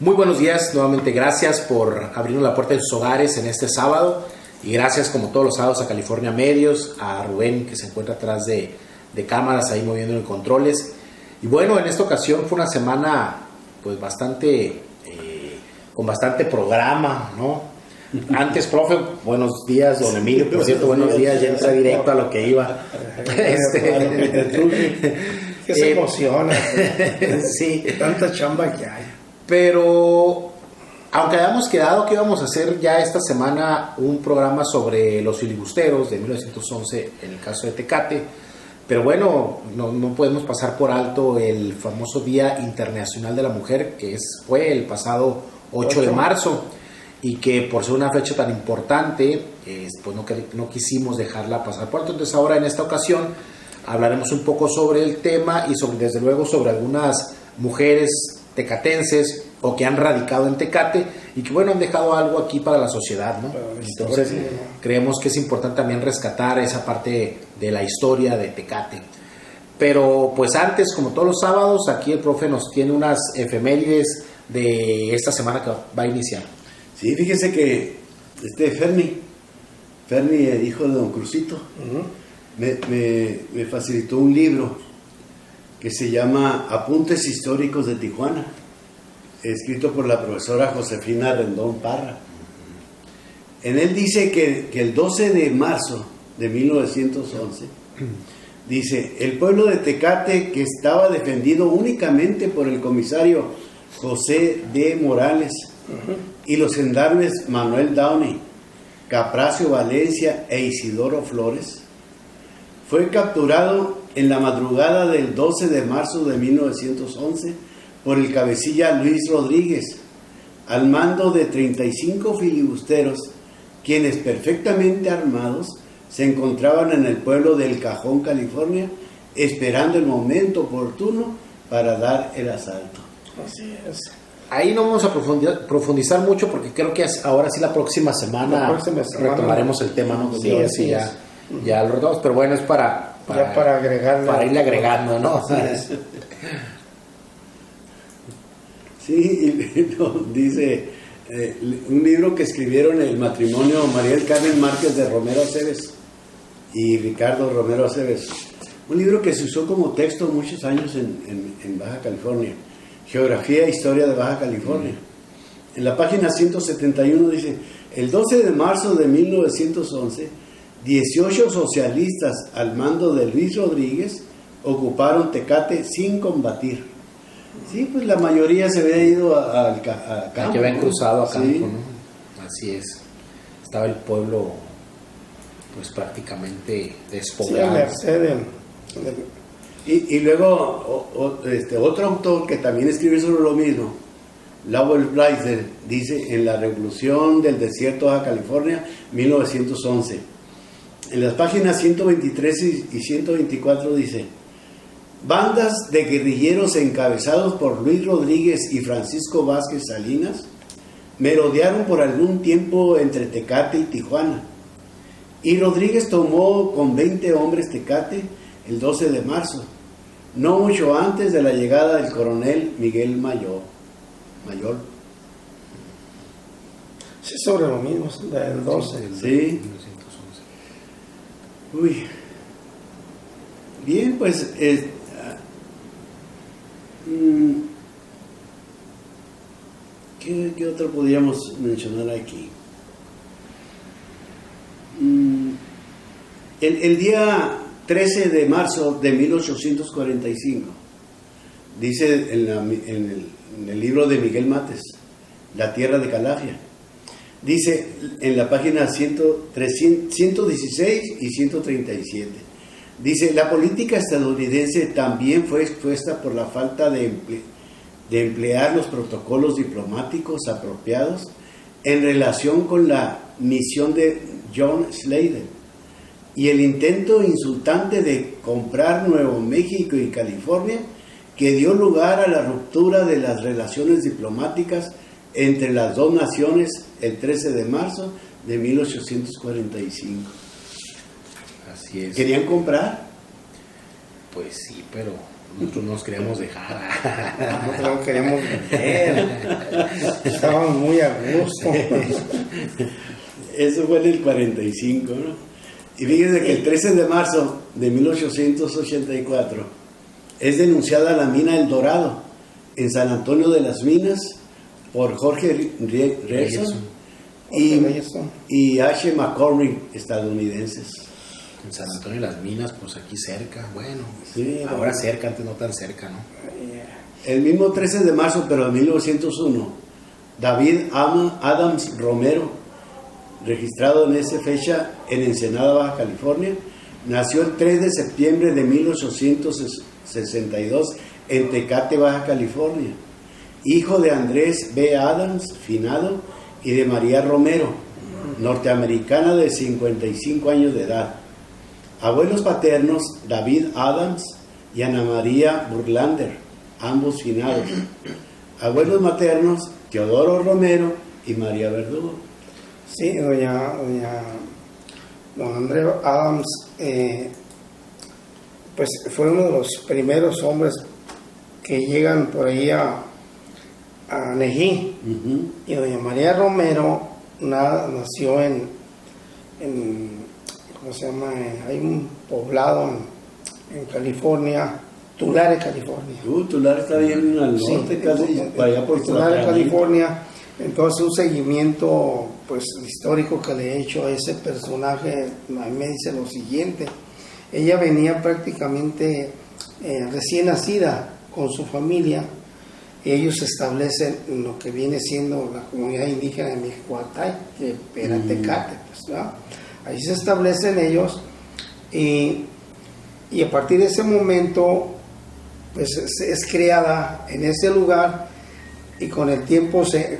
Muy buenos días, nuevamente gracias por abrirnos la puerta de sus hogares en este sábado y gracias como todos los sábados a California Medios, a Rubén que se encuentra atrás de cámaras ahí moviendo en controles. Y bueno, en esta ocasión fue una semana pues bastante, con bastante programa, ¿no? Antes, profe, buenos días, don Emilio, por cierto, buenos días, ya entra directo a lo que iba. Que se emociona. Sí. Tanta chamba que hay. Pero, aunque habíamos quedado que íbamos a hacer ya esta semana un programa sobre los filibusteros de 1911, en el caso de Tecate, pero bueno, no podemos pasar por alto el famoso Día Internacional de la Mujer, que fue el pasado 8 de marzo, y que por ser una fecha tan importante, pues no quisimos dejarla pasar por alto. Entonces ahora en esta ocasión hablaremos un poco sobre el tema y desde luego sobre algunas mujeres tecatenses o que han radicado en Tecate y que bueno, han dejado algo aquí para la sociedad, ¿no? Entonces creemos que es importante también rescatar esa parte de la historia de Tecate. Pero pues antes, como todos los sábados, aquí el profe nos tiene unas efemérides de esta semana que va a iniciar. Sí, fíjese que Fermi, hijo de don Crucito, me facilitó un libro que se llama Apuntes Históricos de Tijuana, escrito por la profesora Josefina Rendón Parra. En él dice que el 12 de marzo de 1911, dice, el pueblo de Tecate, que estaba defendido únicamente por el comisario José D. Morales y los gendarmes Manuel Downey, Capracio Valencia e Isidoro Flores, fue capturado en la madrugada del 12 de marzo de 1911 por el cabecilla Luis Rodríguez, al mando de 35 filibusteros, quienes perfectamente armados se encontraban en el pueblo del Cajón, California, esperando el momento oportuno para dar el asalto. Así es. Ahí no vamos a profundizar mucho porque creo que ahora sí la próxima semana retomaremos el tema, ¿no? Sí, sí, ya lo retomamos, pero bueno, es para agregarle, para irle agregando, ¿no? Sí, dice un libro que escribieron el matrimonio María del Carmen Márquez de Romero Aceves y Ricardo Romero Aceves, un libro que se usó como texto muchos años en Baja California, Geografía e Historia de Baja California. En la página 171 dice, el 12 de marzo de 1911, 18 socialistas al mando de Luis Rodríguez ocuparon Tecate sin combatir. Sí, pues la mayoría se había ido a campo. Que habían cruzado a campo, sí. ¿no? Así es. Estaba el pueblo pues prácticamente despoblado. Sí, a merced Y luego otro autor que también escribe sobre lo mismo, Lowell Blyther, dice en La Revolución del Desierto de Baja California, 1911. En las páginas 123 y 124 dice, bandas de guerrilleros encabezados por Luis Rodríguez y Francisco Vázquez Salinas merodearon por algún tiempo entre Tecate y Tijuana, y Rodríguez tomó con 20 hombres Tecate el 12 de marzo, no mucho antes de la llegada del coronel Miguel Mayor. Sí, sobre lo mismo, del 12. Sí. Uy. Bien, pues ¿qué otro podríamos mencionar aquí? El día 13 de marzo de 1845, dice en el libro de Miguel Mates, La Tierra de Calafia, dice en la página 116 y 137, dice, la política estadounidense también fue expuesta por la falta de emplear los protocolos diplomáticos apropiados en relación con la misión de John Slade y el intento insultante de comprar Nuevo México y California, que dio lugar a la ruptura de las relaciones diplomáticas entre las dos naciones el 13 de marzo de 1845. Así es. ¿Querían comprar? Pues sí, pero nosotros nos queríamos dejar. Nosotros no queríamos vender. Estábamos muy a gusto. Eso fue en el 45, ¿no? Y fíjense que el 13 de marzo de 1884 es denunciada la mina El Dorado en San Antonio de las Minas por Jorge Reyerson y H. McCormick, estadounidenses. En San Antonio de las Minas, pues aquí cerca, bueno, Sí, ahora cerca, antes no tan cerca, ¿no? El mismo 13 de marzo, pero de 1901, David Adams Romero, registrado en esa fecha en Ensenada, Baja California, nació el 3 de septiembre de 1862 en Tecate, Baja California, hijo de Andrés B. Adams, finado, y de María Romero, norteamericana de 55 años de edad. Abuelos paternos, David Adams y Ana María Burlander, ambos finados. Abuelos maternos, Teodoro Romero y María Verdugo. Sí, don Andrés Adams, pues fue uno de los primeros hombres que llegan por ahí a Nejí. Uh-huh. Y doña María Romero nació en ¿cómo se llama? Hay un poblado en California, Tulare, California. Tulare está bien al norte, casi para allá por Tulare, California. Entonces un seguimiento pues histórico que le he hecho a ese personaje, a mí me dice lo siguiente: ella venía prácticamente recién nacida con su familia. Ellos se establecen en lo que viene siendo la comunidad indígena de Michoacán, que era Tecate, pues, ¿no? Ahí se establecen ellos y a partir de ese momento pues es creada en ese lugar, y con el tiempo se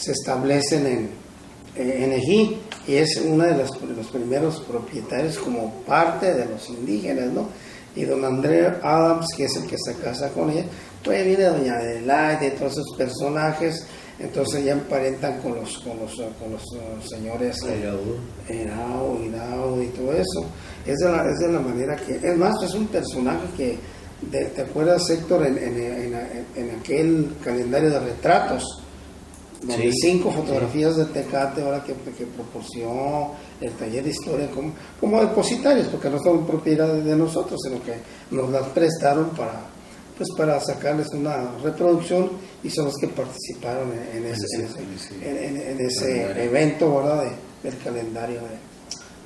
establecen en Ejí, y es una de los primeros propietarios como parte de los indígenas, ¿no? Y don Andrés Adams, que es el que se casa con ella, pues viene doña Adelaide y todos esos personajes. Entonces ya emparentan con los señores Henao y todo eso. Es de la manera que, es más, es un personaje que, ¿te acuerdas, Héctor, en aquel calendario de retratos? Donde Sí, 5 fotografías de Tecate, ahora que proporcionó el taller de historia como depositarios, porque no son propiedad de nosotros, sino que nos las prestaron para sacarles una reproducción, y son los que participaron en ese evento, ¿verdad? Del calendario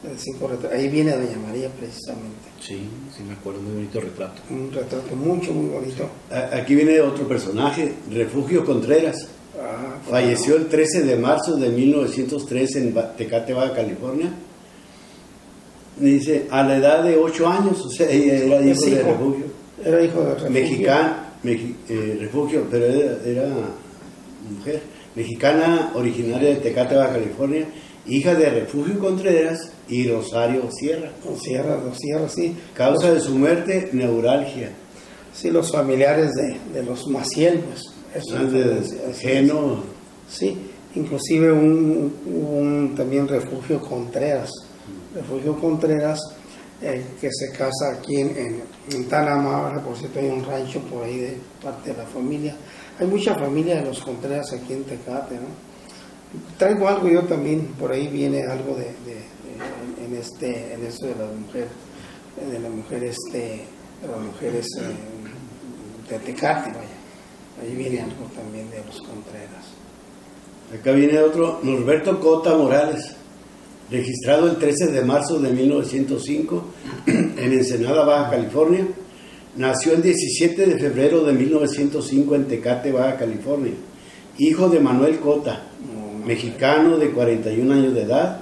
de 5 retratos. Ahí viene doña María precisamente. Sí, sí me acuerdo, muy bonito retrato. Un retrato muy bonito. Aquí viene otro personaje, Refugio Contreras. Falleció el 13 de marzo de 1903 en Tecate, Baja California. Dice, a la edad de 8 años, o sea, ella era hijo de Refugio. Era hijo de Refugio. Mexicano, Refugio, pero era mujer. Mexicana, originaria de Tecate, Baja California, hija de Refugio Contreras y Rosario Sierra. Sierra, sí. Causa de su muerte, neuralgia. Sí, los familiares de los Maciel, pues. Geno. Sí, inclusive un también Refugio Contreras. Refugio Contreras, que se casa aquí en Tanamá. Por cierto, hay un rancho por ahí de parte de la familia. Hay mucha familia de los Contreras aquí en Tecate, ¿no? Traigo algo yo también, por ahí viene algo en eso de las mujeres de Tecate, vaya. Ahí viene algo también de los Contreras. Acá viene otro, Norberto Cota Morales, registrado el 13 de marzo de 1905 en Ensenada, Baja California. Nació el 17 de febrero de 1905 en Tecate, Baja California. Hijo de Manuel Cota, mexicano de 41 años de edad,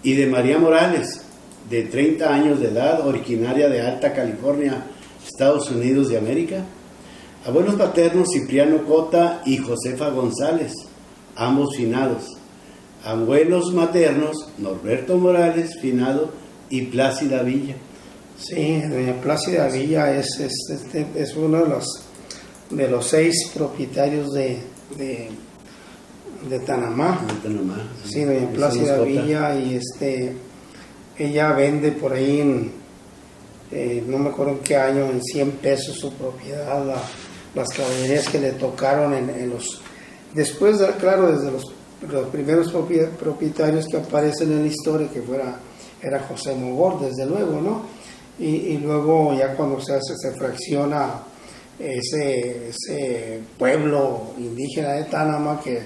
y de María Morales, de 30 años de edad, originaria de Alta California, Estados Unidos de América. Abuelos paternos, Cipriano Cota y Josefa González, ambos finados. Abuelos maternos, Norberto Morales, finado, y Plácida Villa. Sí, doña Plácida Villa es uno de los 6 propietarios de Tanamá. De Tanamá. Sí, doña Plácida Villa, y ella vende por ahí no me acuerdo en qué año, en 100 pesos su propiedad, las caballerías que le tocaron en los... Después, claro, desde los primeros propietarios que aparecen en la historia, que era José Mogor, desde luego, ¿no? Y luego ya cuando se fracciona ese pueblo indígena de Tanama, que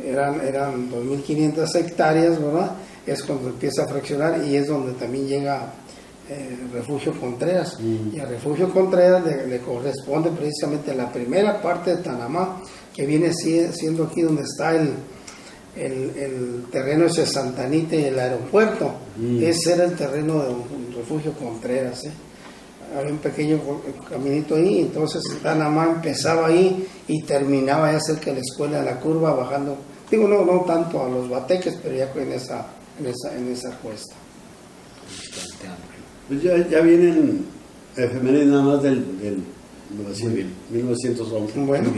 eran 2.500 hectáreas, ¿verdad? Es cuando empieza a fraccionar y es donde también llega Refugio Contreras. Y a Refugio Contreras le corresponde precisamente la primera parte de Tanamá, que viene siendo aquí donde está el terreno ese Santa Anita y el aeropuerto. Ese era el terreno de Refugio Contreras, había un pequeño caminito ahí, entonces Tanamá empezaba ahí y terminaba ya cerca de la escuela de la Curva, bajando, digo, no tanto a los Bateques, pero ya en esa cuesta. Pues ya vienen efemérides nada más del 1911. Bueno,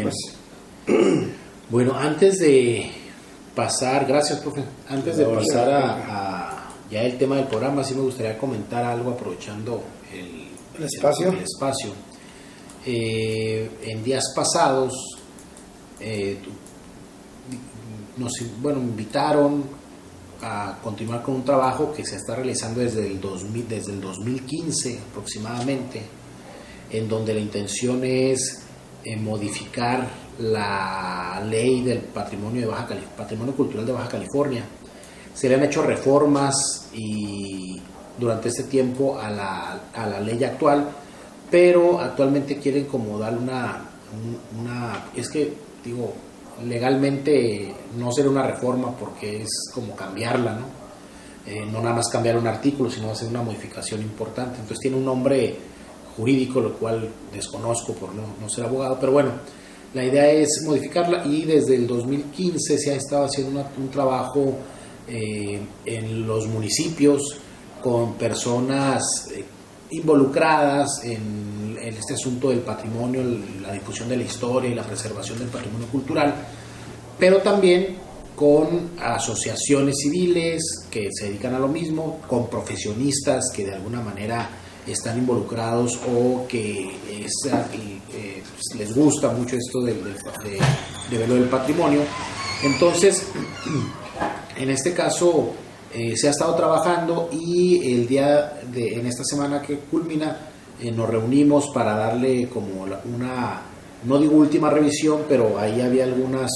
Bueno, antes de pasar, gracias, profe, antes de pasar a ya el tema del programa, sí me gustaría comentar algo aprovechando el espacio. En días pasados me invitaron a continuar con un trabajo que se está realizando desde el 2015 aproximadamente, en donde la intención es modificar la ley del patrimonio cultural de Baja California. Se le han hecho reformas y durante este tiempo a la ley actual, pero actualmente quieren como dar legalmente no será una reforma porque es como cambiarla, ¿no? No nada más cambiar un artículo, sino hacer una modificación importante. Entonces tiene un nombre jurídico, lo cual desconozco por no ser abogado, pero bueno, la idea es modificarla y desde el 2015 se ha estado haciendo un trabajo en los municipios con personas involucradas en este asunto del patrimonio, la difusión de la historia y la preservación del patrimonio cultural, pero también con asociaciones civiles que se dedican a lo mismo, con profesionistas que de alguna manera están involucrados o que les gusta mucho esto de verlo del patrimonio. Entonces, en este caso se ha estado trabajando y en esta semana que culmina nos reunimos para darle como una, no digo última revisión, pero ahí había algunas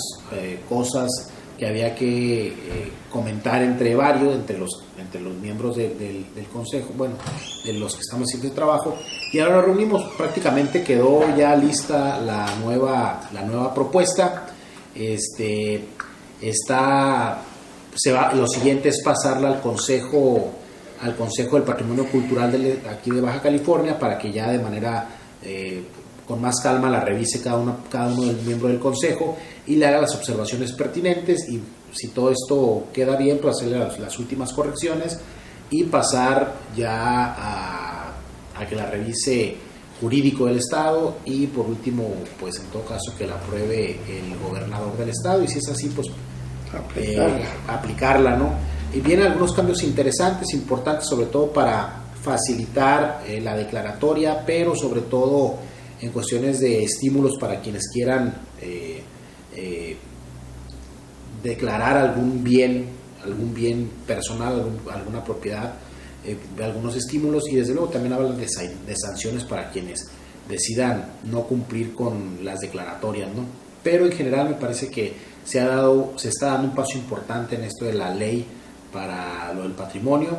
cosas que había que comentar entre los miembros del consejo, bueno, de los que estamos haciendo el trabajo, y ahora nos reunimos. Prácticamente quedó ya lista la nueva propuesta. Lo siguiente es pasarla al consejo del Patrimonio Cultural aquí de Baja California, para que ya de manera con más calma la revise cada uno del miembro del consejo y le haga las observaciones pertinentes, y si todo esto queda bien, pues hacerle las últimas correcciones y pasar ya a que la revise jurídico del estado, y por último, pues en todo caso que la apruebe el gobernador del estado, y si es así, pues aplicarla, ¿no? Y vienen algunos cambios interesantes, importantes, sobre todo para facilitar la declaratoria, pero sobre todo en cuestiones de estímulos para quienes quieran declarar algún bien personal, alguna propiedad, algunos estímulos, y desde luego también hablan de sanciones para quienes decidan no cumplir con las declaratorias, ¿no? Pero en general me parece que se está dando un paso importante en esto de la ley para lo del patrimonio.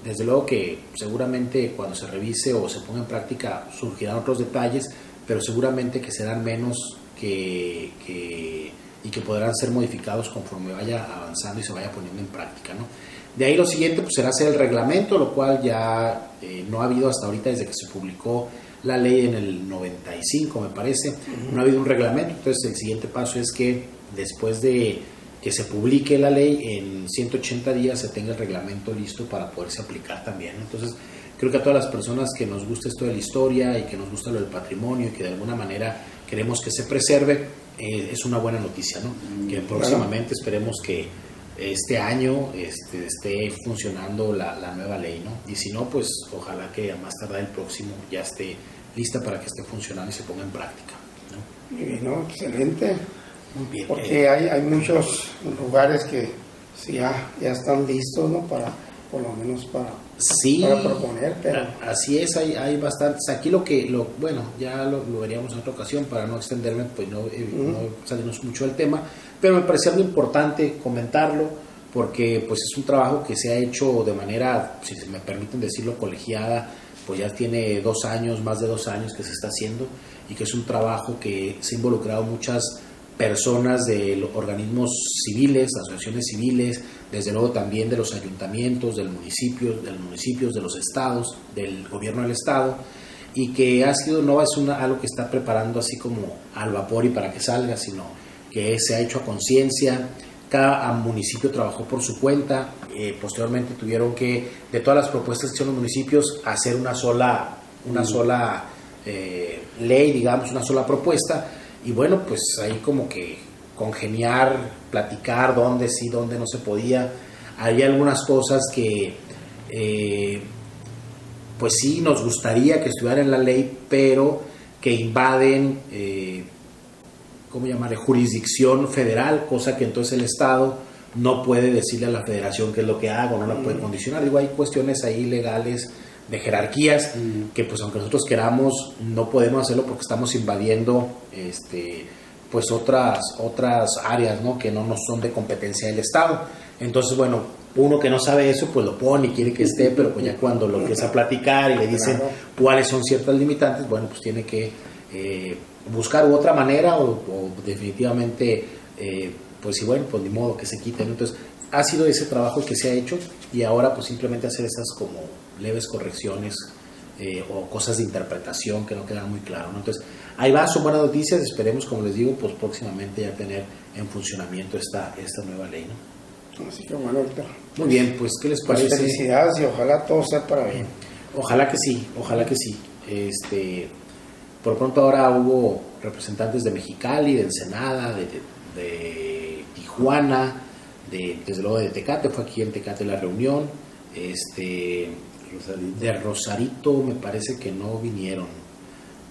Desde luego que seguramente cuando se revise o se ponga en práctica surgirán otros detalles, pero seguramente que serán menos y que podrán ser modificados conforme vaya avanzando y se vaya poniendo en práctica, ¿no? De ahí lo siguiente pues será hacer el reglamento, lo cual ya no ha habido hasta ahorita, desde que se publicó la ley en el 95, me parece, no ha habido un reglamento. Entonces el siguiente paso es que después de que se publique la ley, en 180 días se tenga el reglamento listo para poderse aplicar también, ¿no? Entonces creo que a todas las personas que nos gusta esto de la historia y que nos gusta lo del patrimonio y que de alguna manera queremos que se preserve, es una buena noticia, ¿no? Que próximamente esperemos que este año esté funcionando la nueva ley, ¿no? Y si no, pues ojalá que a más tardar el próximo ya esté lista para que esté funcionando y se ponga en práctica, ¿no? Muy bien, ¿no? Excelente. Muy bien. Porque hay muchos lugares que sí, ya están listos, ¿no? Por lo menos para proponer, pero... Así es, hay bastantes. Aquí bueno, ya lo veríamos en otra ocasión para no extenderme, pues no salirnos mucho del tema, pero me parecía muy importante comentarlo porque pues es un trabajo que se ha hecho de manera, si me permiten decirlo, colegiada, pues ya tiene más de 2 años que se está haciendo y que es un trabajo que se ha involucrado muchas personas de los organismos civiles, asociaciones civiles, desde luego también de los ayuntamientos, de los municipios, de los estados, del gobierno del estado, y que ha sido, no es algo que está preparando así como al vapor y para que salga, sino que se ha hecho a conciencia. Cada municipio trabajó por su cuenta, posteriormente tuvieron que, de todas las propuestas que hicieron los municipios, hacer una sola ley, digamos, una sola propuesta. Y bueno, pues ahí como que congeniar, platicar dónde sí, dónde no se podía. Hay algunas cosas que pues sí nos gustaría que estuvieran en la ley, pero que invaden, ¿cómo llamarle?, jurisdicción federal, cosa que entonces el Estado no puede decirle a la Federación qué es lo que haga o no la puede condicionar. Digo, hay cuestiones ahí legales de jerarquías que pues aunque nosotros queramos no podemos hacerlo porque estamos invadiendo pues otras áreas, ¿no?, que no nos son de competencia del Estado. Entonces, bueno, uno que no sabe eso pues lo pone y quiere que esté, pero pues ya cuando lo empieza a platicar y le dicen cuáles son ciertas limitantes, bueno, pues tiene que buscar otra manera o definitivamente pues sí, bueno, pues ni modo que se quiten. Entonces ha sido ese trabajo que se ha hecho y ahora pues simplemente hacer esas como leves correcciones o cosas de interpretación que no quedan muy claro, ¿no? Entonces ahí va, son buenas noticias, esperemos, como les digo, pues próximamente ya tener en funcionamiento esta nueva ley, ¿no? Así que bueno, Héctor, muy bien, pues ¿qué les parece? Pues felicidades y ojalá todo sea para bien. Ojalá que sí. Por pronto ahora hubo representantes de Mexicali, de Ensenada, de Tijuana, desde luego de Tecate, fue aquí en Tecate la reunión, de Rosarito me parece que no vinieron,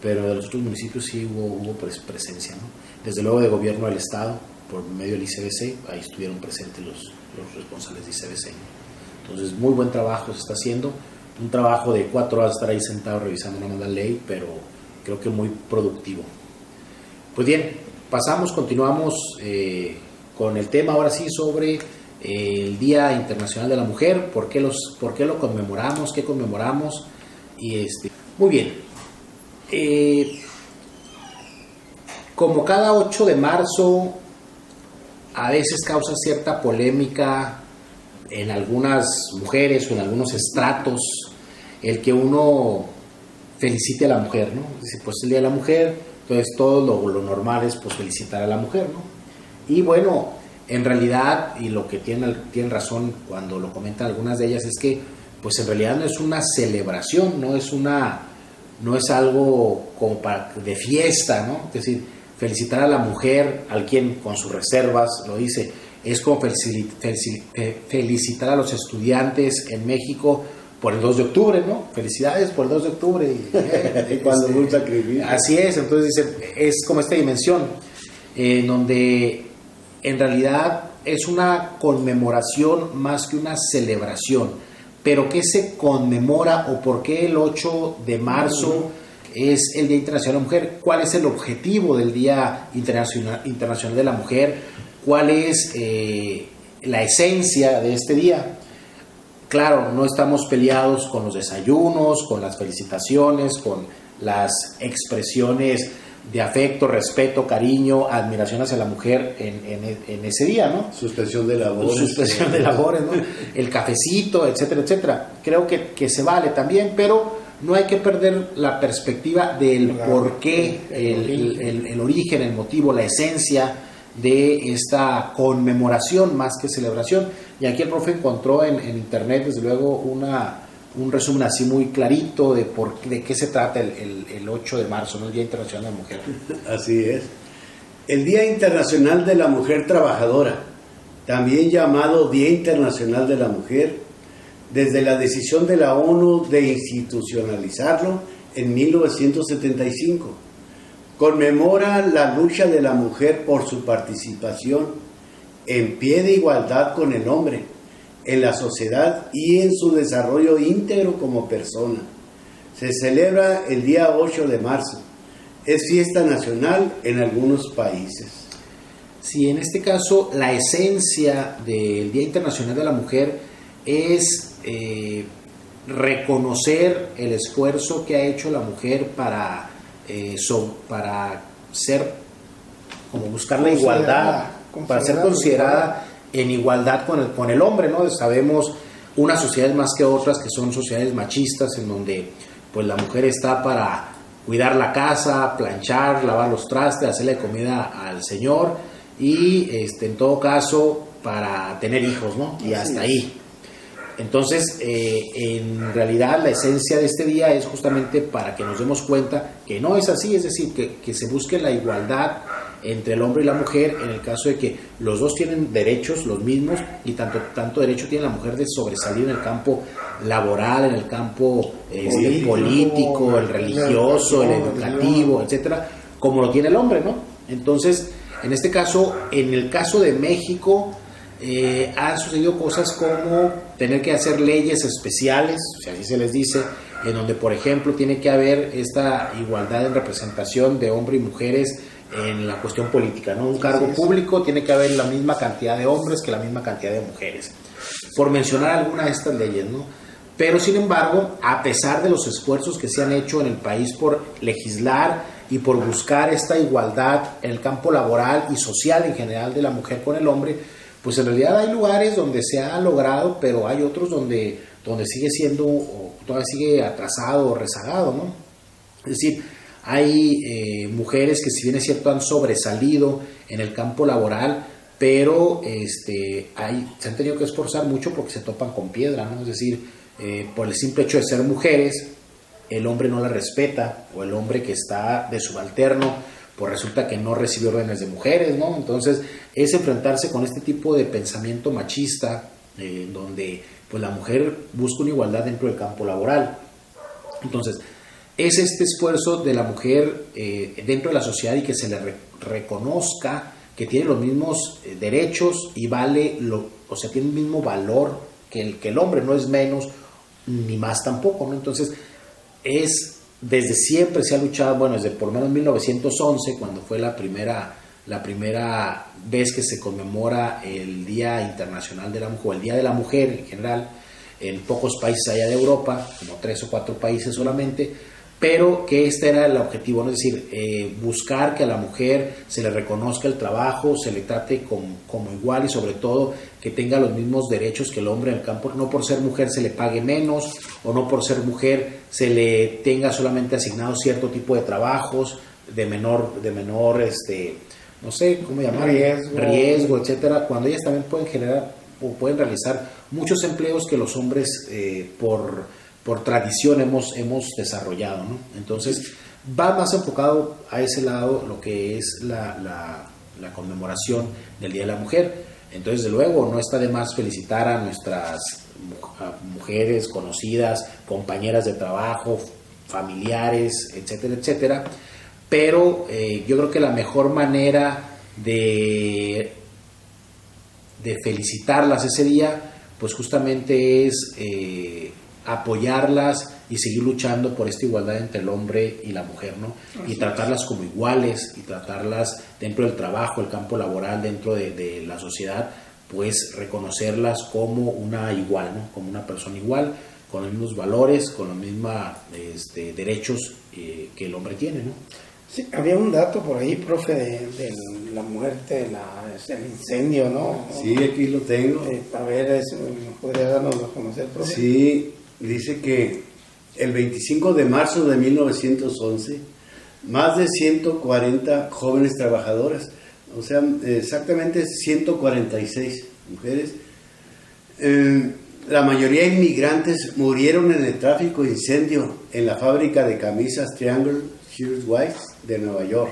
pero de los otros municipios sí hubo presencia, ¿no? Desde luego de gobierno del estado, por medio del ICBC, ahí estuvieron presentes los responsables de ICBC. Entonces, muy buen trabajo se está haciendo, un trabajo de 4 horas estar ahí sentado revisando una mala ley, pero creo que muy productivo. Pues bien, continuamos con el tema ahora sí sobre el Día Internacional de la Mujer, por qué lo conmemoramos, qué conmemoramos, y muy bien. Como cada 8 de marzo, a veces causa cierta polémica en algunas mujeres o en algunos estratos el que uno felicite a la mujer, ¿no? Dice, pues el Día de la Mujer, entonces todo lo normal es pues felicitar a la mujer, ¿no? Y bueno, en realidad, y lo que tienen razón cuando lo comentan algunas de ellas, es que pues en realidad no es una celebración, no es algo como de fiesta, ¿no? Es decir, felicitar a la mujer, al quien con sus reservas lo dice, es como felicitar a los estudiantes en México por el 2 de octubre, ¿no? Felicidades por el 2 de octubre. Y cuando un sacrificio. Así es, entonces dice, es como esta dimensión, donde en realidad es una conmemoración más que una celebración. Pero ¿qué se conmemora o por qué el 8 de marzo es el Día Internacional de la Mujer? ¿Cuál es el objetivo del Día Internacional de la Mujer? ¿Cuál es la esencia de este día? Claro, no estamos peleados con los desayunos, con las felicitaciones, con las expresiones de afecto, respeto, cariño, admiración hacia la mujer en ese día, ¿no? Suspensión de labores. Suspensión de labores, ¿no? El cafecito, etcétera, etcétera. Creo que se vale también, pero no hay que perder la perspectiva del por qué, el origen, el motivo, la esencia de esta conmemoración más que celebración. Y aquí el profe encontró en internet, desde luego, un resumen así muy clarito de qué se trata el 8 de marzo, ¿no? El Día Internacional de la Mujer. Así es. El Día Internacional de la Mujer Trabajadora también llamado Día Internacional de la Mujer, desde la decisión de la ONU de institucionalizarlo en 1975. Conmemora la lucha de la mujer por su participación en pie de igualdad con el hombre en la sociedad y en su desarrollo íntegro como persona. Se celebra el día 8 de marzo. Es fiesta nacional en algunos países. Sí, en este caso la esencia del Día Internacional de la Mujer es reconocer el esfuerzo que ha hecho la mujer para ser, como buscar la igualdad, para ser considerada en igualdad con el hombre, ¿no? Sabemos unas sociedades más que otras que son sociedades machistas, en donde pues la mujer está para cuidar la casa, planchar, lavar los trastes, hacerle comida al señor y en todo caso para tener hijos, ¿no? Y hasta ahí. Entonces, en realidad la esencia de este día es justamente para que nos demos cuenta que no es así, es decir, que se busque la igualdad entre el hombre y la mujer en el caso de que los dos tienen derechos los mismos y tanto derecho tiene la mujer de sobresalir en el campo laboral, en el campo político, el religioso, el educativo, etcétera, como lo tiene el hombre, ¿no? Entonces, en este caso, en el caso de México, han sucedido cosas como tener que hacer leyes especiales, o sea, así se les dice, en donde, por ejemplo, tiene que haber esta igualdad en representación de hombres y mujeres en la cuestión política, ¿no? Un cargo público tiene que haber la misma cantidad de hombres que la misma cantidad de mujeres, por mencionar alguna de estas leyes, ¿no? Pero, sin embargo, a pesar de los esfuerzos que se han hecho en el país por legislar y por buscar esta igualdad en el campo laboral y social en general de la mujer con el hombre, pues en realidad hay lugares donde se ha logrado, pero hay otros donde sigue siendo, o todavía sigue atrasado o rezagado, ¿no? Es decir, hay mujeres que, si bien es cierto, han sobresalido en el campo laboral, pero se han tenido que esforzar mucho porque se topan con piedra, ¿no? Es decir, por el simple hecho de ser mujeres, el hombre no la respeta, o el hombre que está de subalterno, pues resulta que no recibe órdenes de mujeres, ¿no? Entonces, es enfrentarse con este tipo de pensamiento machista, donde pues la mujer busca una igualdad dentro del campo laboral. Entonces, es este esfuerzo de la mujer dentro de la sociedad y que se le reconozca que tiene los mismos derechos y tiene el mismo valor que el hombre, no es menos ni más tampoco, ¿no? Entonces, desde siempre se ha luchado, bueno, desde por lo menos 1911, cuando fue la primera vez que se conmemora el Día Internacional de la Mujer, o el Día de la Mujer en general, en pocos países allá de Europa, como 3 o 4 países solamente, pero que este era el objetivo, ¿no? Es decir, buscar que a la mujer se le reconozca el trabajo, se le trate como igual y sobre todo que tenga los mismos derechos que el hombre en el campo, no por ser mujer se le pague menos o no por ser mujer se le tenga solamente asignado cierto tipo de trabajos de menor no sé cómo llamar, riesgo, etcétera, cuando ellas también pueden generar o pueden realizar muchos empleos que los hombres por tradición hemos desarrollado, ¿no? Entonces va más enfocado a ese lado lo que es la conmemoración del Día de la Mujer. Entonces, de luego, no está de más felicitar a nuestras mujeres conocidas, compañeras de trabajo, familiares, etcétera, etcétera, pero yo creo que la mejor manera de felicitarlas ese día, pues justamente es apoyarlas y seguir luchando por esta igualdad entre el hombre y la mujer, ¿no? Y tratarlas como iguales y tratarlas dentro del trabajo, el campo laboral, dentro de la sociedad, pues reconocerlas como una igual, ¿no? Como una persona igual, con los mismos valores, con los mismos derechos que el hombre tiene, ¿no? Sí, había un dato por ahí, profe, de la muerte, el incendio, ¿no? Sí, aquí lo tengo. A ver, ¿podría darnos a conocer, profe? Sí, dice que el 25 de marzo de 1911, más de 140 jóvenes trabajadoras, o sea, exactamente 146 mujeres, la mayoría inmigrantes, murieron en el trágico incendio en la fábrica de camisas Triangle Shirtwaist de Nueva York.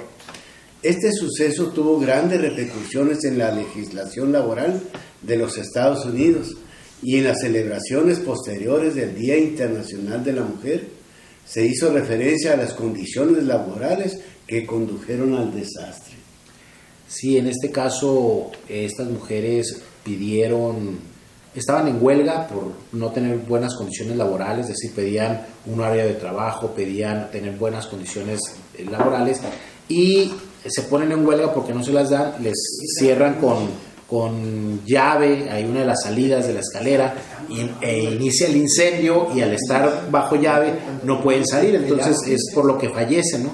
Este suceso tuvo grandes repercusiones en la legislación laboral de los Estados Unidos y en las celebraciones posteriores del Día Internacional de la Mujer se hizo referencia a las condiciones laborales que condujeron al desastre. Sí, en este caso estas mujeres estaban en huelga por no tener buenas condiciones laborales, es decir, pedían un horario de trabajo, pedían tener buenas condiciones laborales y se ponen en huelga porque no se las dan, les cierran con llave, hay una de las salidas de la escalera e inicia el incendio y al estar bajo llave no pueden salir, entonces es por lo que fallecen, ¿no?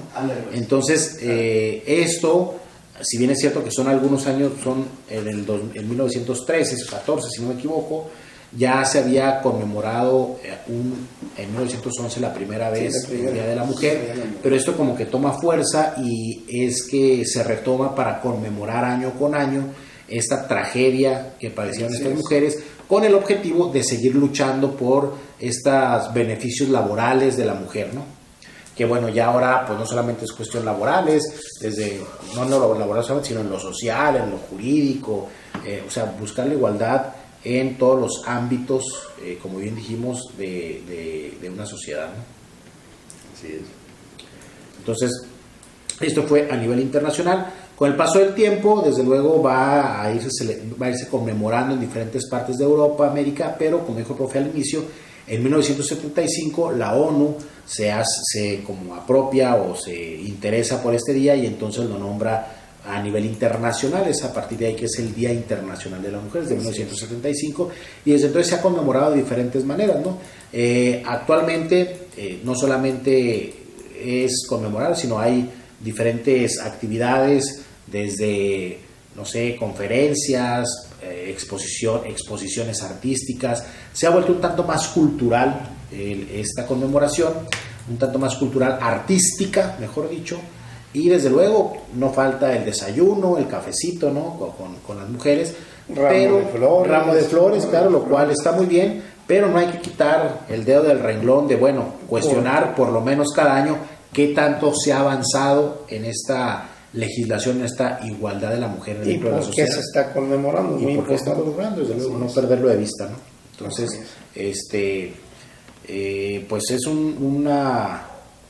Entonces esto, si bien es cierto que son algunos años, son en 1913, 14 si no me equivoco, ya se había conmemorado en 1911 la primera vez el Día de la Mujer, pero esto como que toma fuerza y es que se retoma para conmemorar año con año esta tragedia que padecieron estas mujeres, con el objetivo de seguir luchando por estos beneficios laborales de la mujer, ¿no? Que bueno, ya ahora pues no solamente es cuestión laborales, no en lo laboral solamente, sino en lo social, en lo jurídico, o sea, buscar la igualdad en todos los ámbitos, como bien dijimos, de una sociedad, ¿no? Así es. Entonces, esto fue a nivel internacional. Con el paso del tiempo, desde luego va a irse conmemorando en diferentes partes de Europa, América, pero como dijo el profe al inicio, en 1975 la ONU se como apropia o se interesa por este día y entonces lo nombra a nivel internacional. Es a partir de ahí que es el Día Internacional de la Mujer, desde 1975, y desde entonces se ha conmemorado de diferentes maneras, ¿no? Actualmente no solamente es conmemorar, sino hay diferentes actividades, desde, no sé, conferencias, exposiciones artísticas. Se ha vuelto un tanto más cultural esta conmemoración, un tanto más cultural, artística, mejor dicho, y desde luego no falta el desayuno, el cafecito, ¿no? con las mujeres, ramo de flores, claro, lo cual está muy bien, pero no hay que quitar el dedo del renglón de, bueno, cuestionar por lo menos cada año qué tanto se ha avanzado en esta legislación, en esta igualdad de la mujer dentro de la sociedad. ¿Y por qué se está conmemorando? Y por qué está conmemorando, desde luego, no perderlo de vista, ¿no? Entonces, pues es una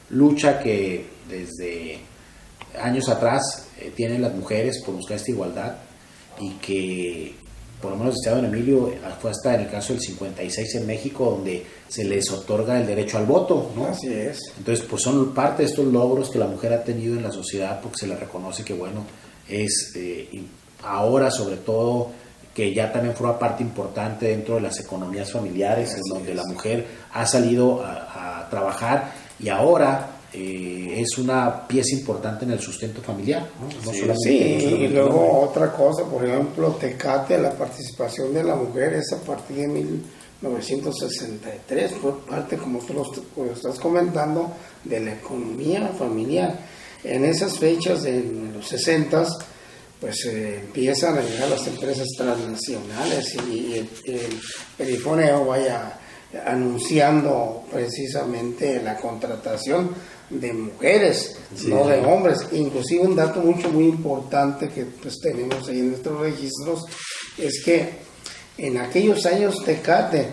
lucha que desde años atrás tienen las mujeres por buscar esta igualdad, y que por lo menos el Estado de Emilio fue hasta en el caso del 56 en México, donde se les otorga el derecho al voto, ¿no? Así es. Entonces, pues son parte de estos logros que la mujer ha tenido en la sociedad, porque se le reconoce que, bueno, es ahora sobre todo que ya también forma parte importante dentro de las economías familiares, en donde la mujer ha salido a trabajar y ahora es una pieza importante en el sustento familiar, ¿no? Y luego otra cosa, por ejemplo, Tecate, la participación de la mujer es a partir de 1963, fue parte, como tú lo estás comentando, de la economía familiar. En esas fechas, en los 60s, pues empiezan a llegar las empresas transnacionales y el perifoneo vaya anunciando precisamente la contratación de mujeres, no de hombres. Inclusive un dato muy importante que pues tenemos ahí en nuestros registros es que en aquellos años Tecate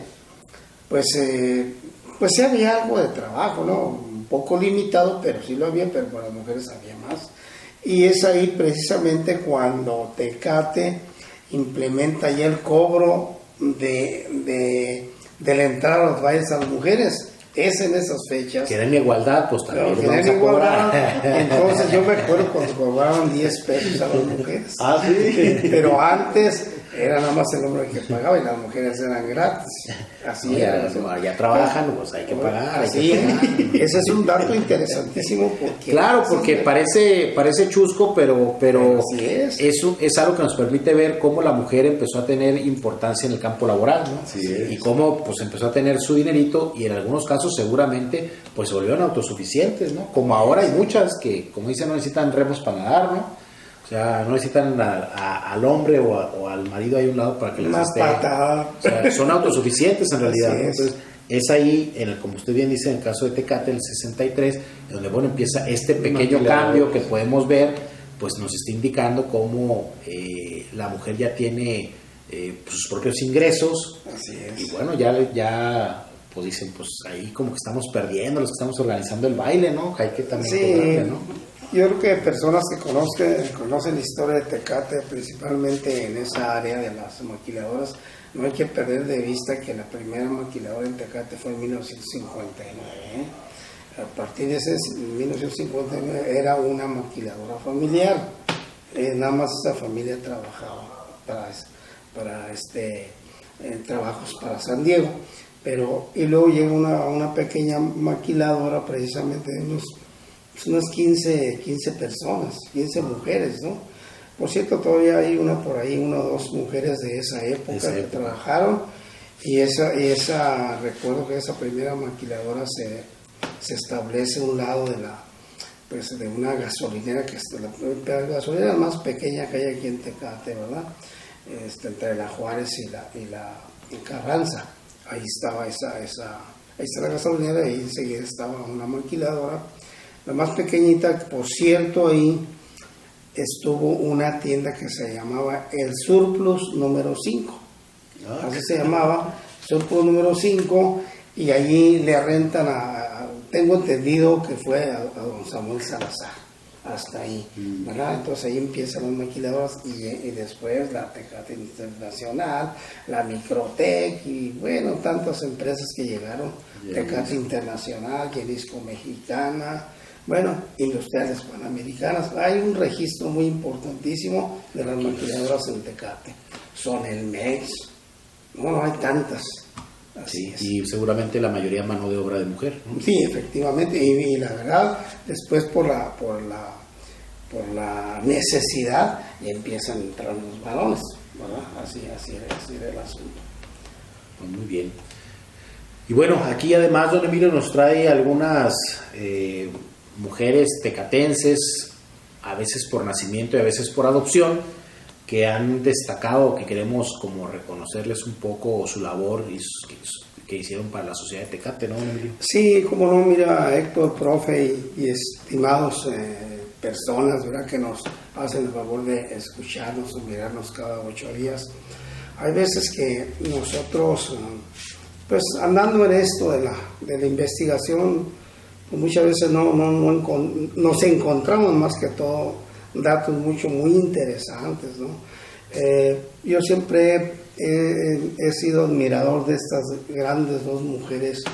pues sí había algo de trabajo, ¿no? Un poco limitado, pero sí lo había, pero para las mujeres había más. Y es ahí precisamente cuando Tecate implementa ya el cobro de la entrada a los bailes a las mujeres. Es en esas fechas. Que den igualdad, pues también que den igualdad. Entonces yo me acuerdo cuando cobraban 10 pesos a las mujeres. Ah, sí. Pero antes era nada más el hombre que pagaba y las mujeres eran gratis. Así era. Ya trabajan, pues hay que pagar. Así ese es un dato interesantísimo. Porque parece chusco, pero así es. Eso es algo que nos permite ver cómo la mujer empezó a tener importancia en el campo laboral, ¿no? Y cómo pues empezó a tener su dinerito, y en algunos casos seguramente pues se volvieron autosuficientes, ¿no? Como ahora hay muchas que, como dicen, no necesitan remos para nadar, ¿no? O sea, no necesitan al hombre o al marido ahí a un lado para que les esté. O sea, son autosuficientes en realidad, ¿no? Entonces, es ahí, como usted bien dice, en el caso de Tecate, el 63, donde, bueno, empieza este pequeño cambio que podemos ver pues nos está indicando cómo la mujer ya tiene pues, sus propios ingresos. Así es. Y bueno, ya pues dicen, pues ahí como que estamos perdiendo, los que estamos organizando el baile, ¿no? Hay que también cobrarle, ¿no? Yo creo que personas que conocen la historia de Tecate, principalmente en esa área de las maquiladoras, no hay que perder de vista que la primera maquiladora en Tecate fue en 1959. A partir de ese 1959 era una maquiladora familiar. Nada más esa familia trabajaba para trabajos para San Diego. Y luego llega una pequeña maquiladora precisamente de unas 15 personas, 15 mujeres, ¿no? Por cierto, todavía hay una o dos mujeres de esa época que trabajaron, y recuerdo que esa primera maquiladora se establece a un lado de una gasolinera, que es la gasolinera más pequeña que hay aquí en Tecate, ¿verdad? Entre la Juárez y la Carranza. Ahí estaba ahí está la gasolinera, y enseguida estaba una maquiladora, la más pequeñita. Por cierto, ahí estuvo una tienda que se llamaba El Surplus número 5. Así se llamaba, Surplus número 5, y allí le rentan tengo entendido que fue a don Samuel Salazar, hasta ahí, ¿verdad? Entonces ahí empiezan las maquiladoras, y después la Tecate Internacional, la Microtec, y bueno, tantas empresas que llegaron, Tecate Internacional, Jalisco Mexicana, bueno, Industriales Panamericanas. Hay un registro muy importantísimo de las maquiladoras en Tecate. Son el MEX, no hay tantas. Así es. Y seguramente la mayoría mano de obra de mujer, ¿no? Sí, efectivamente, y la verdad, después por la necesidad empiezan a entrar los varones, ¿verdad? Así era el asunto. Pues muy bien. Y bueno, aquí además don Emilio nos trae algunas mujeres tecatenses, a veces por nacimiento y a veces por adopción, que han destacado, que queremos como reconocerles un poco su labor y que hicieron para la sociedad de Tecate, ¿no, Emilio? Sí, como no, mira, Héctor, profe y estimados personas, ¿verdad?, que nos hacen el favor de escucharnos o mirarnos cada 8 días. Hay veces que nosotros, pues andando en esto de la investigación, pues muchas veces nos encontramos más que todo datos muy interesantes, ¿no? Yo siempre he sido admirador de estas grandes dos mujeres,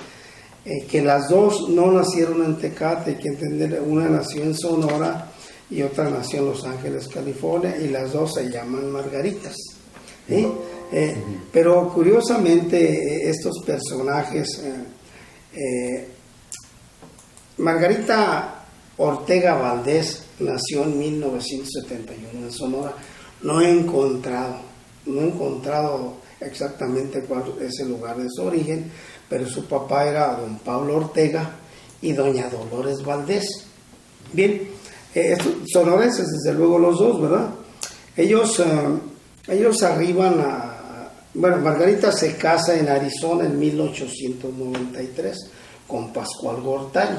que las dos no nacieron en Tecate. Hay que entender, una nació en Sonora y otra nació en Los Ángeles, California, y las dos se llaman Margaritas, ¿sí? Pero curiosamente estos personajes, Margarita Ortega Valdés nació en 1971 en Sonora. No he encontrado exactamente cuál es el lugar de su origen, pero su papá era don Pablo Ortega y doña Dolores Valdés. Bien, sonorenses desde luego los dos, ¿verdad? Ellos arriban bueno, Margarita se casa en Arizona en 1893 con Pascual Gortari.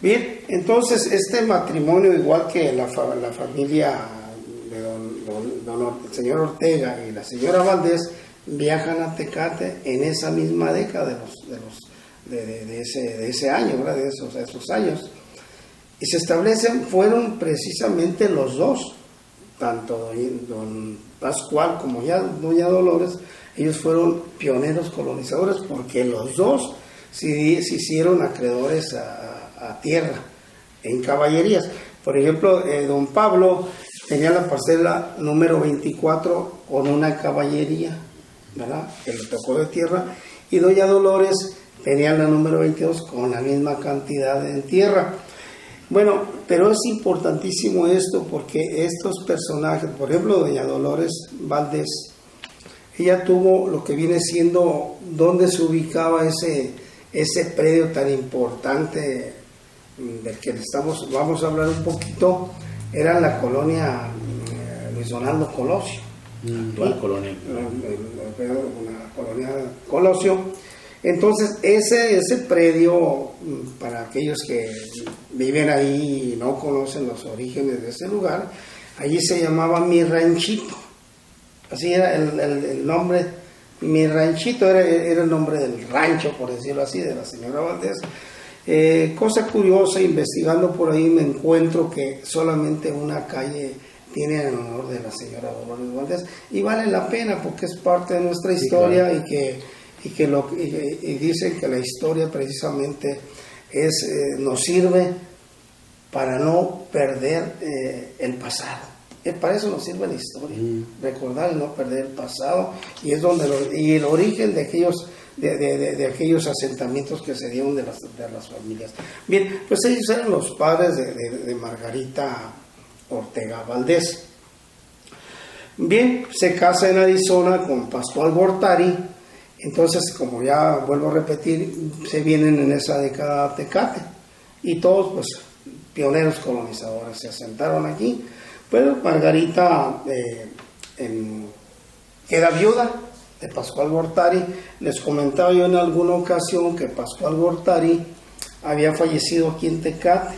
Bien, entonces este matrimonio, igual que la familia de el señor Ortega y la señora Valdés, viajan a Tecate en esa misma década de ese año, ¿verdad?, de esos años, y se establecen. Fueron precisamente los dos, tanto don Pascual como ya doña Dolores. Ellos fueron pioneros colonizadores, porque los dos se hicieron acreedores a tierra en caballerías. Por ejemplo, don Pablo tenía la parcela número 24 con una caballería, ¿verdad?, que le tocó de tierra, y doña Dolores tenía la número 22 con la misma cantidad en tierra. Bueno, pero es importantísimo esto, porque estos personajes, por ejemplo, doña Dolores Valdés, ella tuvo lo que viene siendo donde se ubicaba ese predio tan importante del que vamos a hablar un poquito. Era la colonia Luis Donaldo Colosio. ¿Cuál colonia? Una colonia Colosio, Entonces, ese predio, para aquellos que viven ahí y no conocen los orígenes de ese lugar, allí se llamaba Mi Ranchito. Así era el nombre, Mi Ranchito era el nombre del rancho, por decirlo así, de la señora Valdés. Cosa curiosa, investigando por ahí me encuentro que solamente una calle tiene en honor de la señora Dolores Valdés, y vale la pena porque es parte de nuestra historia, claro. y dicen que la historia precisamente nos sirve para no perder el pasado. Para eso nos sirve la historia, recordar y no perder el pasado, y es donde y el origen de aquellos asentamientos que se dieron de las familias. Bien, pues ellos eran los padres de Margarita Ortega Valdés. Bien, se casa en Arizona con Pascual Gortari. Entonces, como ya vuelvo a repetir, se vienen en esa década a Tecate, y todos, pues, pioneros colonizadores se asentaron aquí. Pero Margarita queda viuda de Pascual Gortari. Les comentaba yo en alguna ocasión que Pascual Gortari había fallecido aquí en Tecate,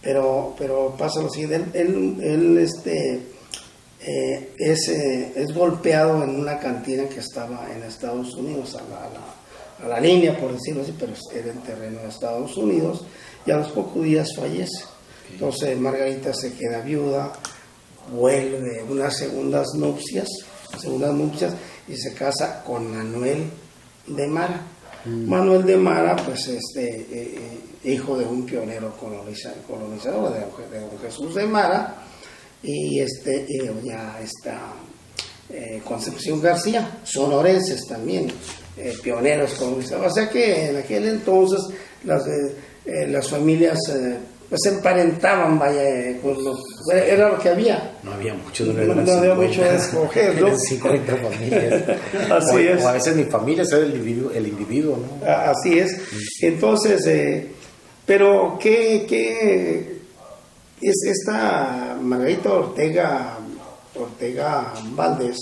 pero pasa lo siguiente, él es golpeado en una cantina que estaba en Estados Unidos, a la línea, por decirlo así, pero era en terreno de Estados Unidos, y a los pocos días fallece. Entonces Margarita se queda viuda, vuelve unas segundas nupcias, y se casa con Manuel de Mara. Manuel de Mara, pues hijo de un pionero colonizador, de don Jesús de Mara, y doña Concepción García, sonorenses también, pioneros colonizadores. O sea que en aquel entonces las familias pues se emparentaban, era lo que había. No había mucho, no había mucho de escoger, ¿no? 50 familias. Así es. O a veces ni familias, era el individuo, ¿no? Así es. Entonces, pero ¿qué es esta Margarita Ortega Valdés?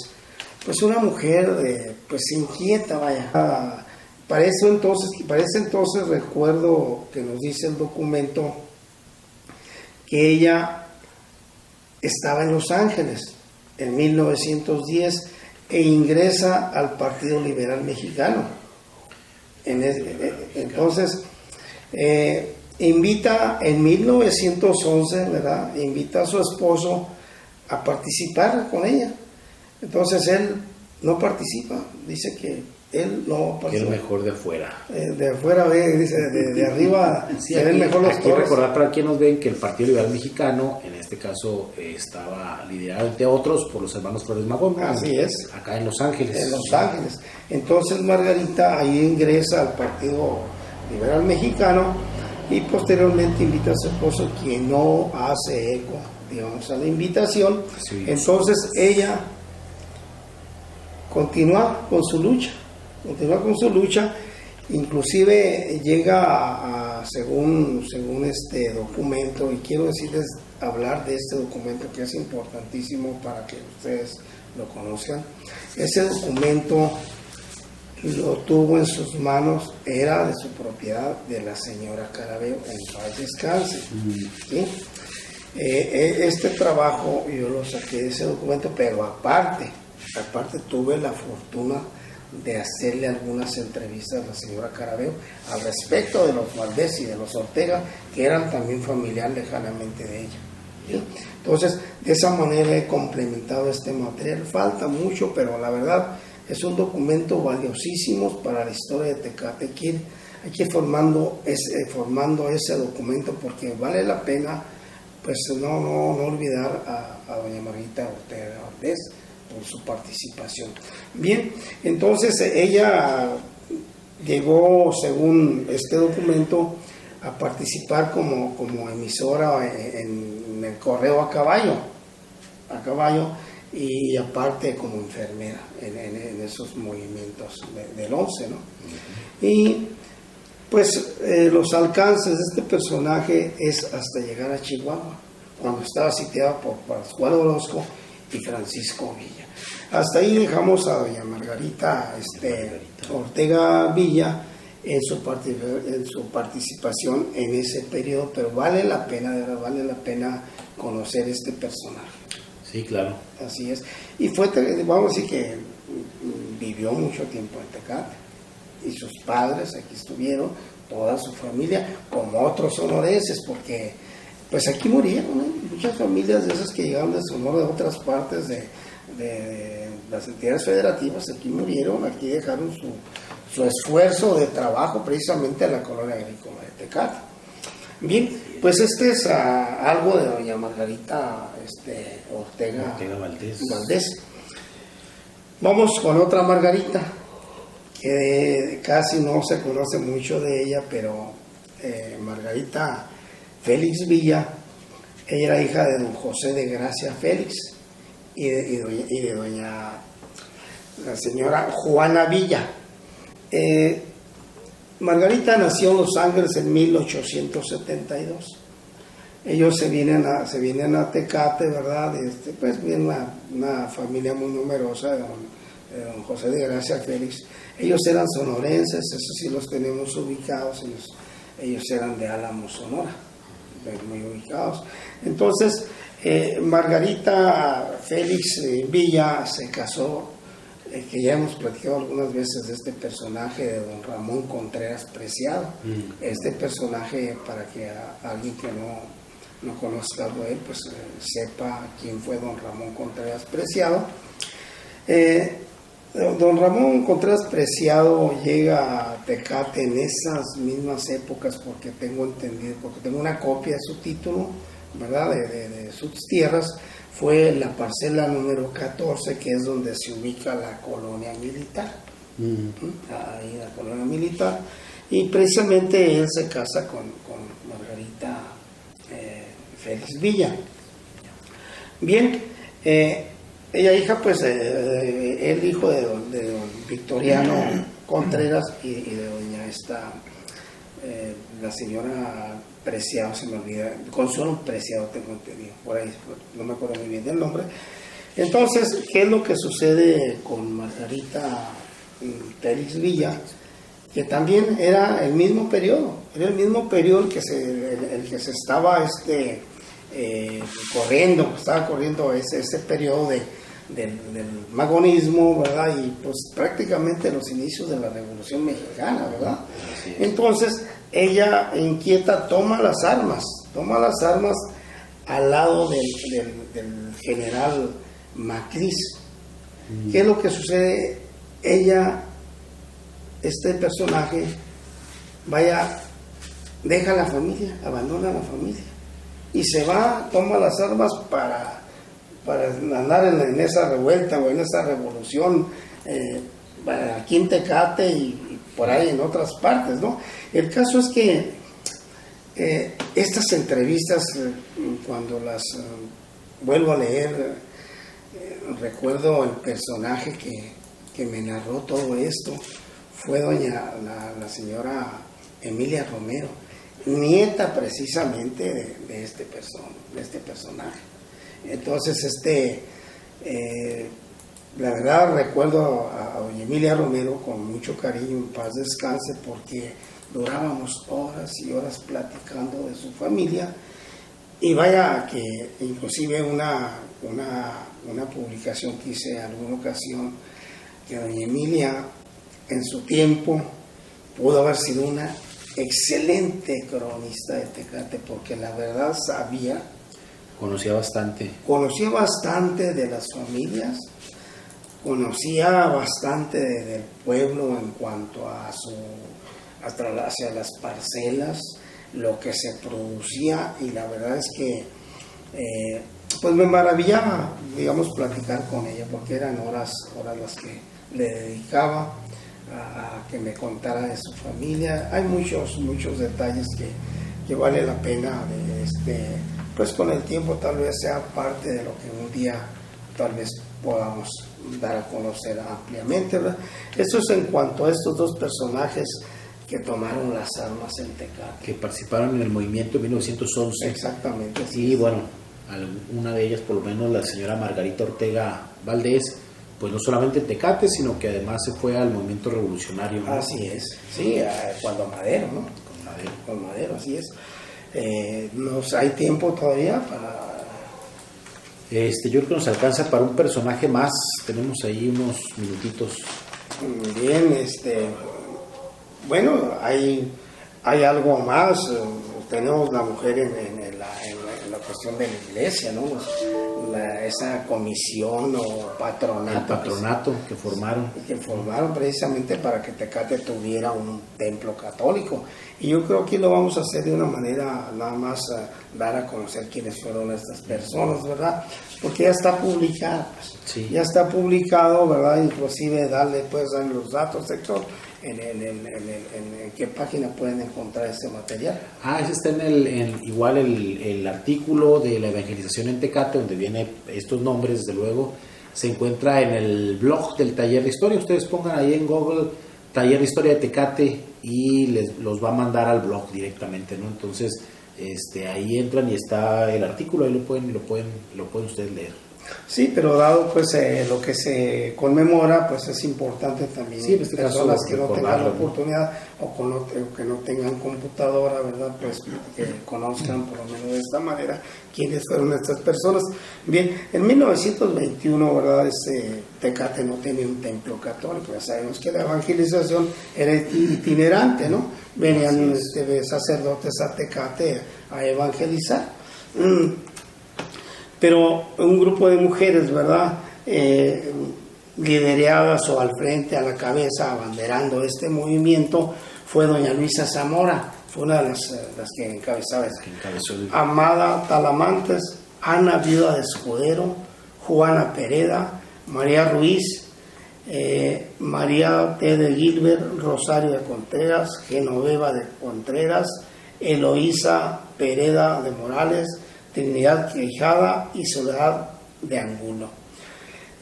Pues una mujer, pues inquieta, vaya. Para ese entonces recuerdo que nos dice el documento que ella estaba en Los Ángeles en 1910 e ingresa al Partido Liberal Mexicano. Entonces, invita en 1911, ¿verdad? Invita a su esposo a participar con ella. Entonces él no participa, dice que él no participa. Que es mejor de afuera. De afuera, dice, de arriba sí, se ven mejor los aquí toros. Recordar para quienes nos ven que el Partido Liberal Mexicano, en este caso, estaba liderado entre otros por los hermanos Flores Magón. Así es. Acá en Los Ángeles. En Los Ángeles. Entonces Margarita ahí ingresa al Partido Liberal Mexicano y posteriormente invita a su esposo, quien no hace eco, digamos, a la invitación. Sí. Entonces ella continúa con su lucha, inclusive llega según este documento, y quiero hablar de este documento que es importantísimo para que ustedes lo conozcan. Ese documento lo tuvo en sus manos, era de su propiedad de la señora Caraveo, en paz descanse. ¿Sí? Este trabajo yo lo saqué de ese documento, pero aparte tuve la fortuna de hacerle algunas entrevistas a la señora Caraveo al respecto de los Valdés y de los Ortega, que eran también familiar lejanamente de ella. ¿Sí? Entonces, de esa manera he complementado este material. Falta mucho, pero la verdad es un documento valiosísimo para la historia de Tecate. Hay que ir formando ese documento, porque vale la pena, pues no olvidar a doña Margarita Ortega Valdés por su participación. Bien, entonces ella llegó, según este documento, a participar como emisora en el correo a caballo, y aparte como enfermera en esos movimientos del 11, ¿no? Y pues los alcances de este personaje es hasta llegar a Chihuahua, cuando estaba sitiado por Pascual Orozco, y Francisco Villa. Hasta ahí dejamos a doña Margarita Ortega Villa en su participación en ese periodo, pero vale la pena, de verdad, vale la pena conocer este personaje. Sí, claro. Así es. Y fue, vamos a decir que vivió mucho tiempo en Tecate, y sus padres aquí estuvieron, toda su familia, como otros sonorenses, porque pues aquí murieron, muchas familias de esas que llegaron de Sonora, de otras partes de las entidades federativas, aquí murieron, aquí dejaron su esfuerzo de trabajo precisamente en la colonia agrícola de Tecate. Bien, pues este es algo de doña Margarita Ortega Valdés. Vamos con otra Margarita, que casi no se conoce mucho de ella, pero Margarita Félix Villa, ella era hija de don José de Gracia Félix y de doña la señora Juana Villa. Margarita nació en Los Ángeles en 1872. Ellos se vienen a Tecate, ¿verdad? Pues viene una familia muy numerosa de don José de Gracia Félix. Ellos eran sonorenses, eso sí los tenemos ubicados, ellos eran de Álamo, Sonora, muy ubicados. Entonces, Margarita Félix Villa se casó, que ya hemos platicado algunas veces de este personaje de don Ramón Contreras Preciado. Este personaje, para que alguien que no conozca algo de él, pues sepa quién fue don Ramón Contreras Preciado. Don Ramón Contreras Preciado llega a Tecate en esas mismas épocas, porque tengo entendido, porque tengo una copia de su título, ¿verdad? De sus tierras. Fue la parcela número 14, que es donde se ubica la colonia militar. Ahí la colonia militar. Y precisamente él se casa con Margarita Félix Villa. Bien, ella hija, pues, el hijo de don Victoriano Contreras y de doña la señora Preciado, se me olvida, Consuelo Preciado, tengo entendido, por ahí, no me acuerdo muy bien del nombre. Entonces, ¿qué es lo que sucede con Margarita Félix Villa? Que también era el mismo periodo el que se estaba corriendo ese periodo del magonismo, ¿verdad? Y pues prácticamente los inicios de la Revolución Mexicana, ¿verdad? Entonces ella inquieta toma las armas al lado del general Macris. ¿Qué es lo que sucede? Ella, este personaje, deja la familia, abandona la familia y se va, toma las armas para andar en esa revuelta o en esa revolución aquí en Tecate y por ahí en otras partes, ¿no? El caso es que estas entrevistas, cuando las vuelvo a leer, recuerdo el personaje que me narró todo esto, fue la señora Emilia Romero, nieta precisamente de este personaje. Entonces, la verdad recuerdo a doña Emilia Romero con mucho cariño, en paz descanse, porque durábamos horas y horas platicando de su familia. Y vaya que inclusive una publicación que hice en alguna ocasión, que doña Emilia en su tiempo pudo haber sido una excelente cronista de Tecate, porque la verdad conocía bastante de las familias, conocía bastante del pueblo en cuanto hacia las parcelas, lo que se producía, y la verdad es que pues me maravillaba, digamos, platicar con ella, porque eran horas las que le dedicaba a que me contara de su familia. Hay muchos detalles que vale la pena pues con el tiempo tal vez sea parte de lo que un día tal vez podamos dar a conocer ampliamente, ¿verdad? Eso es en cuanto a estos dos personajes que tomaron las armas en Tecate, que participaron en el movimiento de 1911. Exactamente. Y bueno, una de ellas, por lo menos la señora Margarita Ortega Valdés, pues no solamente en Tecate, sino que además se fue al movimiento revolucionario, ¿no? Así es, sí, cuando Madero, ¿no? Con Madero. Con Madero, así es. Hay tiempo todavía para... Yo creo que nos alcanza para un personaje más, tenemos ahí unos minutitos. Bien, bueno, hay algo más, tenemos la mujer en la cuestión de la iglesia, ¿no? Esa comisión o patronato. El patronato que formaron. Que formaron precisamente para que Tecate tuviera un templo católico. Y yo creo que lo vamos a hacer de una manera nada más dar a conocer quiénes fueron estas personas, ¿verdad? Porque ya está publicado, pues. Sí. Ya está publicado, ¿verdad? Inclusive puedes darle los datos, Héctor, en qué página pueden encontrar este material. Ese está igual el artículo de la evangelización en Tecate, donde vienen estos nombres, desde luego, se encuentra en el blog del Taller de Historia. Ustedes pongan ahí en Google Taller de Historia de Tecate y los va a mandar al blog directamente, ¿no? Entonces, ahí entran y está el artículo, ahí lo pueden ustedes leer. Sí, pero dado pues lo que se conmemora, pues es importante también sí, en este personas caso, que no tengan la ¿no? oportunidad o que no tengan computadora, ¿verdad? Pues que conozcan por lo menos de esta manera quiénes fueron estas personas. Bien, en 1921, ¿verdad? Tecate no tenía un templo católico, ya sabemos que la evangelización era itinerante, ¿no? Venían sacerdotes a Tecate a evangelizar. Pero un grupo de mujeres, ¿verdad? Lideradas o al frente, a la cabeza, abanderando este movimiento, fue doña Luisa Zamora, fue una de las que encabezaba eso. Amada Talamantes, Ana Viuda de Escudero, Juana Pereda, María Ruiz, María T. de Gilbert, Rosario de Contreras, Genoveva de Contreras, Eloísa Pereda de Morales, Trinidad Quijada y Soledad de Angulo.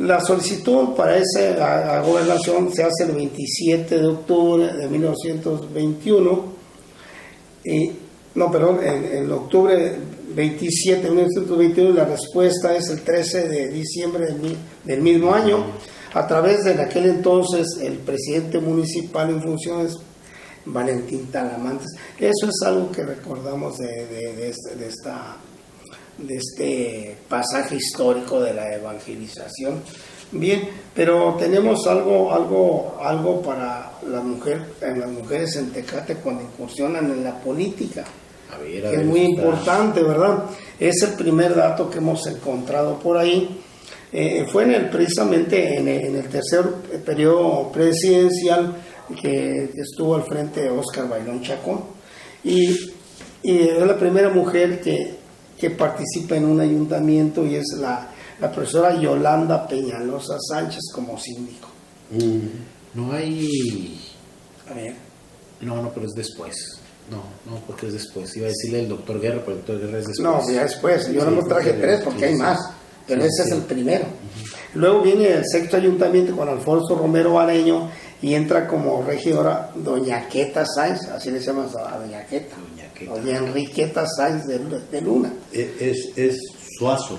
La solicitud para esa gobernación se hace el 27 de octubre de 1921. En octubre 27 de 1921, la respuesta es el 13 de diciembre del mismo año, a través de aquel entonces el presidente municipal en funciones, Valentín Talamantes. Eso es algo que recordamos de este pasaje histórico de la evangelización. Bien, pero tenemos algo para las mujeres en Tecate cuando incursionan en la política, que es muy importante, ¿verdad? Es el primer dato que hemos encontrado por ahí. Fue precisamente en el tercer periodo presidencial que estuvo al frente de Óscar Bailón Chacón, y es la primera mujer que participa en un ayuntamiento, y es la profesora Yolanda Peñalosa Sánchez como síndico. No hay... A ver. No, pero es después. No, porque es después. Iba a decirle el doctor Guerra, pero el doctor Guerra es después. No, ya después. Yo no traje tres porque hay más, pero ese es el primero. Luego viene el sexto ayuntamiento con Alfonso Romero Bareño, y entra como regidora doña Queta Sáenz, así le llamamos a doña Queta. Doña Enriqueta Sáenz de Luna. Es Suazo.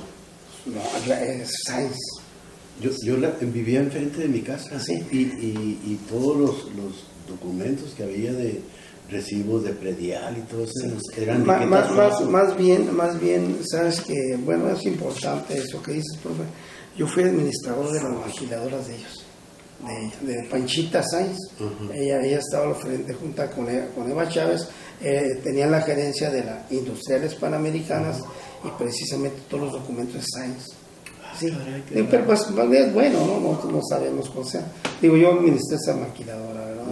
No, es Sáenz. Yo vivía enfrente de mi casa. ¿Sí? Y todos los documentos que había de recibos de predial y todo eso eran más bien, sabes que, bueno, es importante eso que dices, profe. Yo fui administrador de las maquiladoras de ellos, de Panchita Sáenz. Ella estaba al frente junto con Eva Chávez. Tenían la gerencia de las industriales panamericanas, y precisamente todos los documentos de Sáenz. Sí, pero pues es bueno, no sabemos cómo sea. Digo, yo administré esa maquiladora, ¿verdad?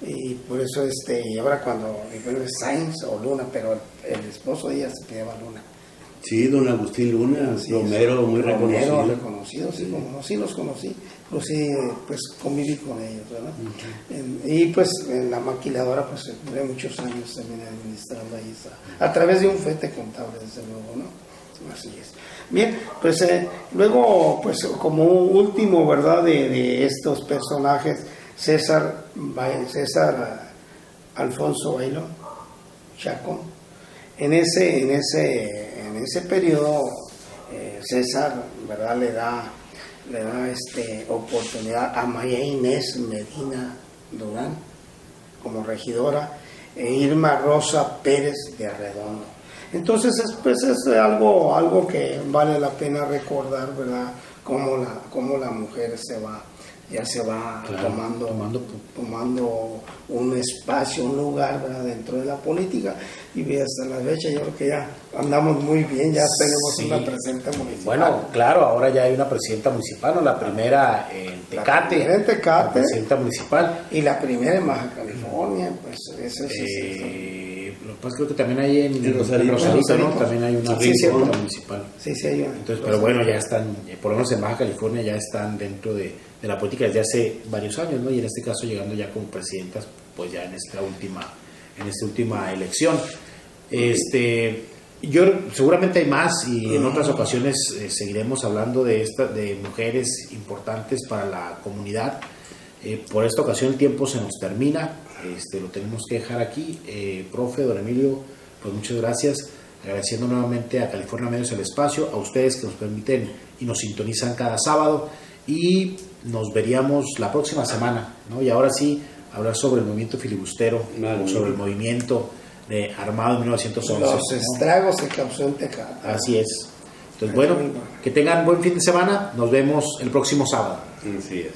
Y por eso, y ahora cuando es Sáenz o Luna, pero el esposo de ella se llamaba Luna. Sí, don Agustín Luna, Romero, muy reconocido. Sí, como no, sí los conocí, pues conviví con ellos, ¿verdad? Y pues en la maquiladora, pues duré muchos años también administrando ahí, a través de un fete contable, desde luego, ¿no? Así es. Bien, pues luego, pues como último, ¿verdad? De estos personajes, César Alfonso Bailón Chacón. En en ese periodo César, ¿verdad?, le da oportunidad a María Inés Medina Durán como regidora e Irma Rosa Pérez de Arredondo. Entonces es algo que vale la pena recordar, ¿verdad?, cómo la mujer se va Claro, tomando un espacio, un lugar, ¿verdad?, dentro de la política, y hasta la fecha yo creo que ya andamos muy bien, ya tenemos Sí. una presidenta municipal. Bueno, claro, ahora ya hay una presidenta municipal, ¿no? La primera en Tecate, primera en Tecate. la presidenta municipal. Y la primera en Baja California, pues eso Lo que pasa es que creo que también hay en Rosarito, ¿no? También hay una Sí, presidenta municipal. sí, hay una. Entonces, pero bueno, ya están, por lo menos en Baja California ya están dentro de la política desde hace varios años, ¿no? Y en este caso llegando ya como presidentas, pues ya en esta última elección. Yo seguramente hay más y en otras ocasiones seguiremos hablando de mujeres importantes para la comunidad. Por esta ocasión el tiempo se nos termina, lo tenemos que dejar aquí. Profe, don Emilio, pues muchas gracias, agradeciendo nuevamente a California Medios el espacio, a ustedes que nos permiten y nos sintonizan cada sábado, y nos veríamos la próxima semana, ¿no? Y ahora sí, hablar sobre el movimiento filibustero, o sobre el movimiento armado en 1911. Los estragos que causó en Tecate. Así es. Entonces, bueno, que tengan buen fin de semana, nos vemos el próximo sábado. Así es.